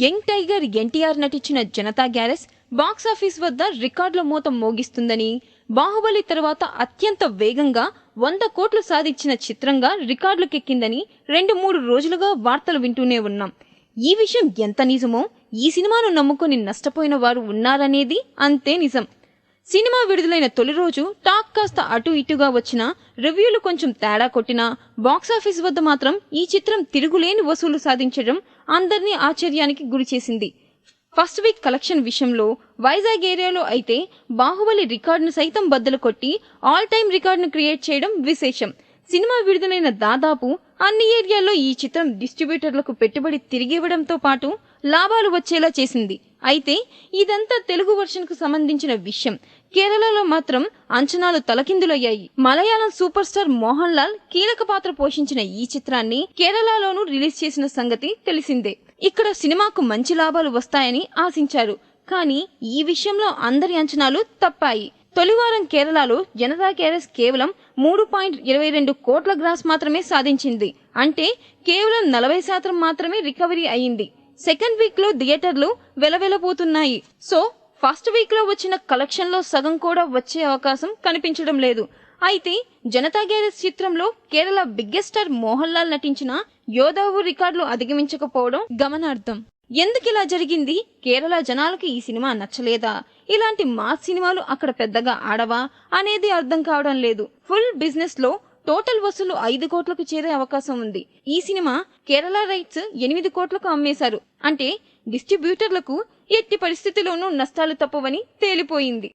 Young tiger NTR నటించిన Janata garage box office వద్ద రికార్డుల మోత మోగిస్తుందని, బాహుబలి తర్వాత అత్యంత వేగంగా 100 కోట్లు సాధించిన చిత్రంగా రికార్డులకెక్కిందని 2-3 రోజులుగా వార్తలు వింటూనే ఉన్నాం. ఈ విషయం ఎంత నిజమో ఈ సినిమాను నమ్ముకొని నష్టపోయిన వారు ఉన్నారనేది అంతే నిజం. సినిమా విడుదలైన తొలి రోజు టాక్ కాస్త అటు ఇటుగా వచ్చినా, రివ్యూలు కొంచెం తేడా కొట్టినా, బాక్సాఫీస్ వద్ద మాత్రం ఈ చిత్రం తిరుగులేని వసూలు సాధించడం అందరినీ ఆశ్చర్యానికి గురిచేసింది. ఫస్ట్ వీక్ కలెక్షన్ విషయంలో వైజాగ్ ఏరియాలో అయితే బాహుబలి రికార్డును సైతం బద్దలు కొట్టి ఆల్ టైమ్ రికార్డును క్రియేట్ చేయడం విశేషం. సినిమా విడుదలైన దాదాపు అన్ని ఏరియాల్లో ఈ చిత్రం డిస్ట్రిబ్యూటర్లకు పెట్టుబడి తిరిగివ్వడంతో పాటు లాభాలు వచ్చేలా చేసింది. అయితే ఇదంతా తెలుగు వర్షన్ కు సంబంధించిన విషయం. కేరళలో మాత్రం అంచనాలు తలకిందులయ్యాయి. మలయాళం సూపర్ స్టార్ మోహన్ లాల్ కీలక పాత్ర పోషించిన ఈ చిత్రాన్ని కేరళలోనూ రిలీజ్ చేసిన సంగతి తెలిసిందే. ఇక్కడ సినిమాకు మంచి లాభాలు వస్తాయని ఆశించారు. కానీ ఈ విషయంలో అందరి అంచనాలు తప్పాయి. తొలివారం కేరళలో జనతా గ్యారేజ్ కేవలం 3.22 కోట్ల గ్రాస్ మాత్రమే సాధించింది. అంటే కేవలం 40% మాత్రమే రికవరీ అయింది. సెకండ్ వీక్ లో థియేటర్లు వెలవెలబోతున్నాయి. సో ఫస్ట్ వీక్ లో వచ్చిన కలెక్షన్ లో సగం కూడా వచ్చే అవకాశం కనిపించడం లేదు. అయితే జనతా గ్యారేజ్ చిత్రంలో కేరళ బిగ్గెస్ట్ స్టార్ మోహన్ లాల్ నటించిన యోధావు రికార్డులు అధిగమించకపోవడం గమనార్థం. ఎందుకిలా జరిగింది? కేరళ జనాలకు ఈ సినిమా నచ్చలేదా? ఇలాంటి మాస్ సినిమాలు అక్కడ పెద్దగా ఆడవా అనేది అర్థం కావడం లేదు. ఫుల్ బిజినెస్ లో టోటల్ వసూలు 5 కోట్లకు చేరే అవకాశం ఉంది. ఈ సినిమా కేరళ రైట్స్ 8 కోట్లకు అమ్మేశారు. అంటే డిస్ట్రిబ్యూటర్లకు ఎట్టి పరిస్థితిలోనూ నష్టాలు తప్పవని తేలిపోయింది.